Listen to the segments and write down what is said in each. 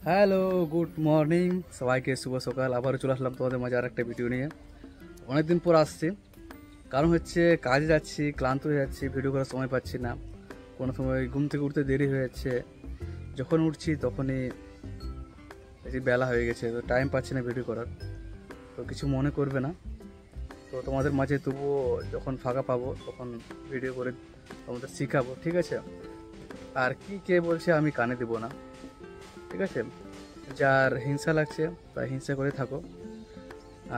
Hello, good morning সবাইকে, শুভ সকাল। আবারও চলে আসলাম তোমাদের মাঝে আর একটা ভিডিও নিয়ে। অনেকদিন পর আসছি, কারণ হচ্ছে কাজে যাচ্ছি, ক্লান্ত হয়ে যাচ্ছি, ভিডিও করার সময় পাচ্ছি না। কোনো সময় ঘুম থেকে উঠতে দেরি হয়ে যাচ্ছে, যখন উঠছি তখনই এই বেলা হয়ে গেছে, তো টাইম পাচ্ছি না ভিডিও করার। তো কিছু মনে করবে না, তো তোমাদের মাঝে তবুও যখন ফাঁকা পাবো তখন ভিডিও করে তোমাদের শেখাবো, ঠিক আছে? আর কি কে বলছে আমি কানে দেবো না, ঠিক আছে? যার হিংসা লাগছে তার হিংসা করে থাকো,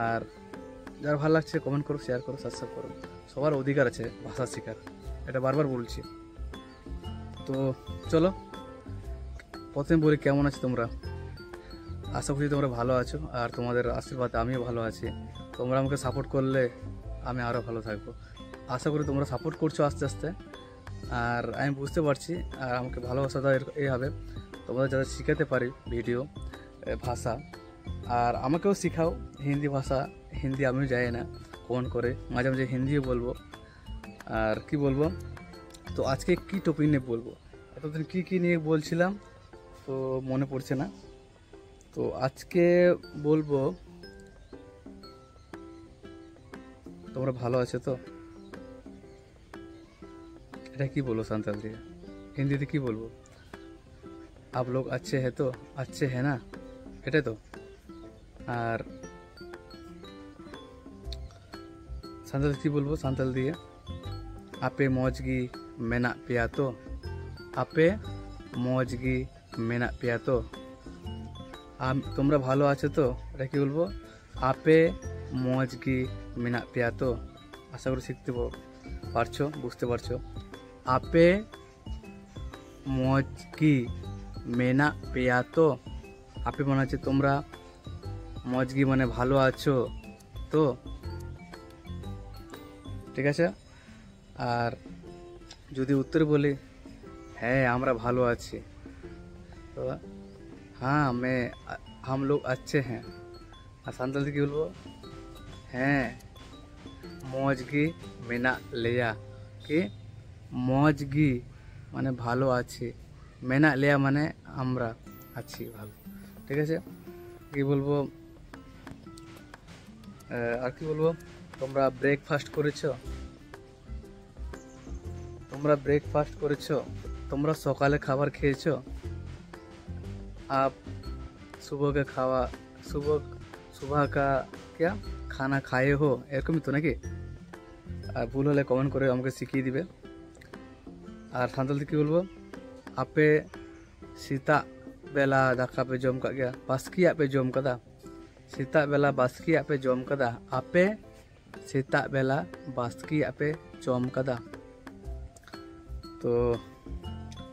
আর যার ভালো লাগছে কমেন্ট করো, শেয়ার করো, সাবস্ক্রাইব করো। সবার অধিকার আছে ভাষা শেখার, এটা বারবার বলছি। তো চলো, প্রথমে বলি কেমন আছো তোমরা। আশা করি তোমরা ভালো আছো, আর তোমাদের আশীর্বাদে আমিও ভালো আছি। তোমরা আমাকে সাপোর্ট করলে আমি আরও ভালো থাকবো। আশা করি তোমরা সাপোর্ট করছো আস্তে আস্তে, আর আমি বুঝতে পারছি। আর আমাকে ভালোবাসা দাও এইভাবে, তোমাদের যাতে শিখাতে পারি ভিডিও ভাষা, আর আমাকেও শেখাও হিন্দি ভাষা। হিন্দি আমিও জানি না, ফোন করে মাঝে মাঝে হিন্দিও বলবো। আর কি বলবো, তো আজকে কি টপিক নিয়ে বলবো, এতদিন কি নিয়ে বলছিলাম তো মনে পড়ছে না। তো আজকে বলবো, তোমরা ভালো আছো তো? এটা কি বলবো সান্তাল দিয়ে, হিন্দিতে কি বলবো? आप लोग अच्छे हैं तो, अच्छे हैं ना, এটাই তো। আর সান্তাল কি বলবো সান্তাল দিয়ে, আপে মজগি মেনা পিয়া তো, আপে মজগি মেনা পিয়া তো, তোমরা ভালো আছো তো, এটা কি বলবো? আপে মজগি মেনা পিয়া তো। আশা করি শিখতে পারছো, বুঝতে পারছো। আপে মজগি মেনা পিয়া তো, আপে মানে হচ্ছে তোমরা, মজগি মানে ভালো আছো তো, ঠিক আছে? আর যদি উত্তর বলি হ্যাঁ আমরা ভালো আছি, তো হ্যাঁ हम लोग अच्छे हैं। আর সান্তাল কি বলবো? হ্যাঁ মজগি মেনা লেয়া, কি মজগি মানে ভালো আছি, মেনা লেয়া মানে আমরা আছি ভালো, ঠিক আছে? কি বলবো, আর কি বলবো, তোমরা ব্রেকফাস্ট করেছো? তোমরা ব্রেকফাস্ট করেছো? তোমরা সকালে খাবার খেয়েছো? आप सुबह का खावा सुबह का क्या খানা খায়ে হো, এরকমই তো নাকি? আর ভুল হলে কমেন্ট করে আমাকে শিখিয়ে দিবে। আর সান্তালতে কি বলবো, আপে সীতা বেলা দাকা পে জম কা গিয়া বাসকিয়া পে জম কাদা, সীতা বেলা বাসকিয়া পে জম কাদা, আপে সীতা বেলা বাসকিয়া পে জম কাদা। তো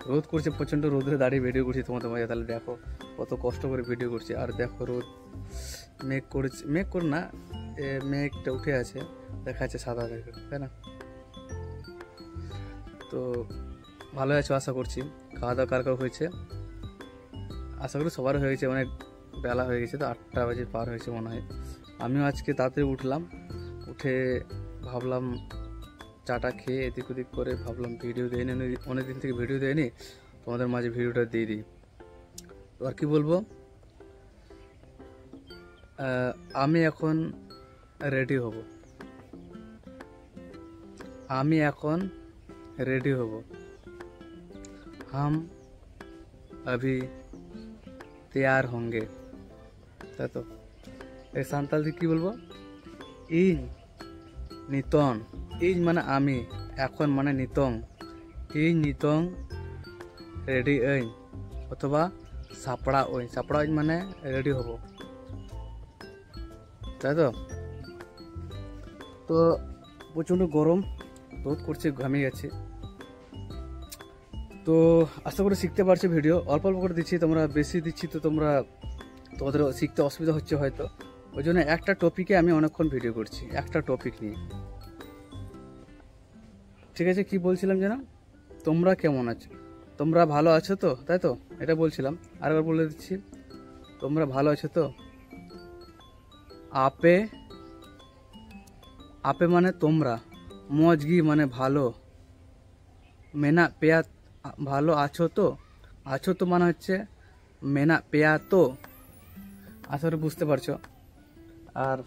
রোদ করছে প্রচণ্ড, রোদে দাঁড়িয়ে ভিডিও করছি তোমাদের মাঝে, তাহলে দেখো কত কষ্ট করে ভিডিও করছি। আর দেখো রোদ, মেঘ করেছে, মেঘ করে না, মেঘটা উঠে আছে, দেখা যাচ্ছে সাদা দেখে, তাই না? তো ভালো আছো আশা করছি। খাওয়া দাওয়া কার কার হয়েছে? আশা করি সবার হয়ে গেছে, অনেক বেলা হয়ে গেছে, তো 8টা বাজে পার হয়েছে মনে হয়। আমিও আজকে তাড়াতাড়ি উঠলাম, উঠে ভাবলাম চাটা খেয়ে এদিক ওদিক করে ভাবলাম ভিডিও দিয়ে নিই, অনেকদিন থেকে ভিডিও দেয়নি, তোমাদের মাঝে ভিডিওটা দিয়ে দিই। তো আর কি বলবো, আমি এখন রেডি হব, আমি এখন রেডি হব, हम अभी तैयार होंगे, তাই তো? এই সান্তাল দিয়ে কি বলবো, ইন নিতং, ইন মানে আমি, এখন মানে নিতং, ইন নিতং রেডি আইন, অথবা সাপড়া ওই, সাপড়া ওই মানে রেডি হব, তাই তো? তো প্রচণ্ড গরম, রোদ করছে, ঘামিয়ে গেছে। তো আশা করে শিখতে পারছো ভিডিও, অল্প অল্প করে দিচ্ছি, তোমরা বেশি দিচ্ছি তো তোমাদের শিখতে অসুবিধা হচ্ছে হয়তো, ওই জন্য একটা টপিকে আমি অনেকক্ষণ ভিডিও করছি, একটা টপিক নিয়ে, ঠিক আছে? কি বলছিলাম যেন, তোমরা কেমন আছো, তোমরা ভালো আছো তো, তাই তো? এটা বলছিলাম, আরেকবার বলে দিচ্ছি, তোমরা ভালো আছো তো। আপে, আপে মানে তোমরা, মজগি মানে ভালো, মেনা পেয়া ভালো আছো তো, আছো তো মানে হচ্ছে মেনা পেয়া তো আশা করি বুঝতে পারছো। আর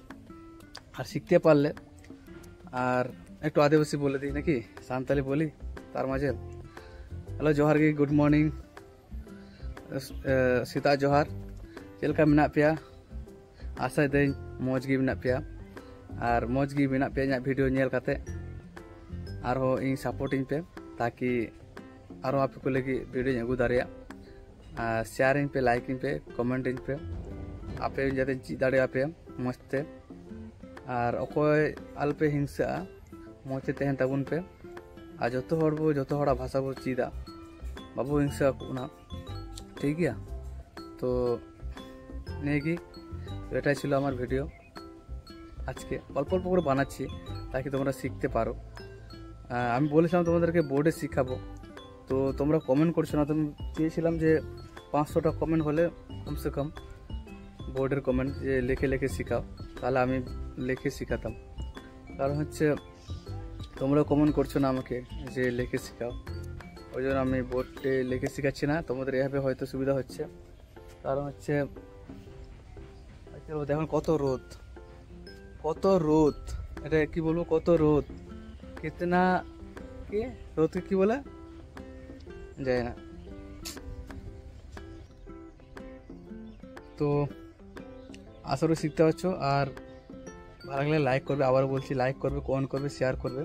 আর শিখতে পারলে আর একটু আদিবাসী বলে দিই নাকি, সান্তালি বলি তার মাঝে। হ্যালো জোহার ᱜᱮ, গুড মর্নিং, ᱥᱮᱛᱟᱜ ᱡᱚᱦᱟᱨ, ᱪᱮᱫ ᱞᱮᱠᱟ ᱢᱮᱱᱟᱜ ᱯᱮᱭᱟ? ᱟᱥᱟᱭᱫᱟᱹᱧ ᱢᱚᱡᱽ ᱜᱮ ᱢᱮᱱᱟᱜ ᱯᱮᱭᱟ ᱟᱨ ᱢᱚᱡᱽ ᱜᱮ ᱢᱮᱱᱟᱜ ᱯᱮᱭᱟ ᱤᱧᱟᱹᱜ ᱵᱷᱤᱰᱤᱭᱳ ᱧᱮᱞ ᱠᱟᱛᱮ ᱟᱨᱦᱚᱸ ᱤᱧ ᱥᱟᱯᱳᱨᱴᱤᱧ ᱯᱮ ᱛᱟᱠᱤ ᱟᱨᱦᱚᱸ ᱟᱯᱮ ᱠᱚ ᱞᱟᱹᱜᱤᱫ ᱵᱷᱤᱰᱤᱭᱳᱧ ᱟᱹᱜᱩ ᱫᱟᱲᱮᱭᱟᱜ। ᱟᱨ ᱥᱮᱭᱟᱨᱤᱧ ᱯᱮ, ᱞᱟᱭᱤᱠᱤᱧ ᱯᱮ, ᱠᱚᱢᱮᱱᱴᱤᱧ ᱯᱮ, ᱟᱯᱮ ᱡᱟᱛᱮ ᱪᱮᱫ ᱫᱟᱲᱮᱭᱟᱯᱮ ᱢᱚᱡᱽ ᱛᱮ। আর অকয় আলপে হিংসা মজে তেহেন তাবুন পে। আর যত হড়া ভাষা বো চিদা বাবু হিংসা না, ঠিক গিয়া? তো নেই এটাই ছিল আমার ভিডিও আজকে। অল্প অল্প করে বানাচ্ছি তাকে তোমরা শিখতে পারো। আমি বলেছিলাম তোমাদেরকে বোর্ডে শিখাবো, তো তোমরা কমেন্ট করছো না। তুমি চেয়েছিলাম যে 500টা কমেন্ট হলে কমসে কম বোর্ডের কমেন্ট যে লিখে লিখে শেখাও, তাহলে আমি লিখে শেখাতাম। কারণ হচ্ছে তোমরা কমেন্ট করছো না আমাকে যে লিখে শেখাও, ওই জন্য আমি বোর্ডে লিখে শেখাচ্ছি না। তোমাদের এভাবে হয়তো সুবিধা হচ্ছে। কারণ হচ্ছে দেখুন কত রোদ, কত রোদ, এটা কি বলবো, কত রোদ, কিতনা কি রোদকে কি বলে যায় না। তো আশা করি শিখতে পারছ। আর ভালো লাগলে লাইক করবে, আবার বলছি লাইক করবে, কমেন্ট করবে, শেয়ার করবে,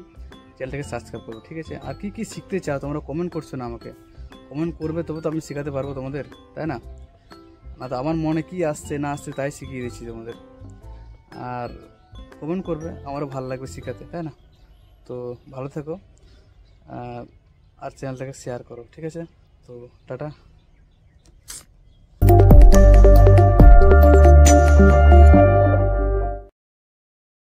চ্যানেলটাকে সাবস্ক্রাইব করবে, ঠিক আছে? আর কি কি শিখতে চাও তোমরা কমেন্ট করছো না আমাকে, কমেন্ট করবে তবে তো আমি শেখাতে পারবো তোমাদের, তাই না? না তো আমার মনে কি আসছে না আসছে তাই শিখিয়ে দিচ্ছি তোমাদের। আর কমেন্ট করবে, আমারও ভালো লাগবে শেখাতে, তাই না? তো ভালো থেকো আর চ্যানেলটাকে শেয়ার করো, ঠিক আছে? তো টাটা।